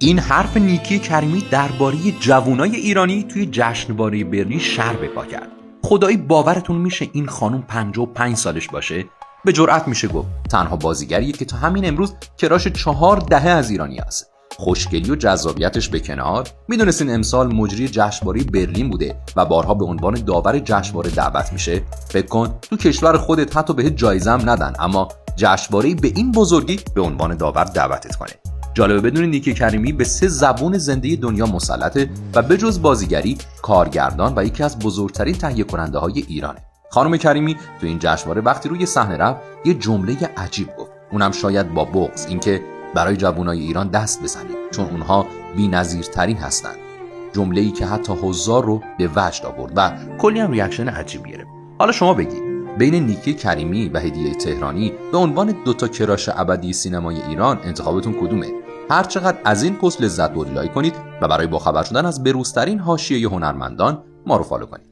این حرف نیکی کریمی درباره جوانای ایرانی توی جشنواره برلین شر به پا کرد. خدایی باورتون میشه این خانم 55 سالش باشه؟ به جرئت میشه گفت تنها بازیگریه که تا همین امروز کراش 4 دهه از ایرانی هست. خوشگلی و جذابیتش به کنار، میدونستین امسال مجری جشنواره برلین بوده و بارها به عنوان داور جشنواره دعوت میشه؟ فکر کن تو کشور خودت حتی بهت جایزه هم ندن، اما جشنواره به این بزرگی به عنوان داور دعوتت کنه. جالبه بدونید نیکی کریمی به 3 زبان زنده دنیا مسلطه و به جز بازیگری، کارگردان و یکی از بزرگترین تهیه کننده های ایرانه. خانم کریمی تو این جشنواره وقتی روی صحنه رفت یه جمله عجیب گفت، اونم شاید با بغض، اینکه برای جوانای ایران دست بزنید چون اونها بی‌نظیرترین هستند. جمله‌ای که حتی حضار رو به وجد آورد و کلی هم ریاکشن عجیب گرفت. حالا شما بگید بین نیکی کریمی و هدیه تهرانی به عنوان 2 تا کراش ابدی سینمای ایران انتخابتون کدومه؟ هر چقدر از این پست لذت بردید لایک کنید و برای باخبر شدن از بروزترین حاشیه هنرمندان ما رو فالو کنید.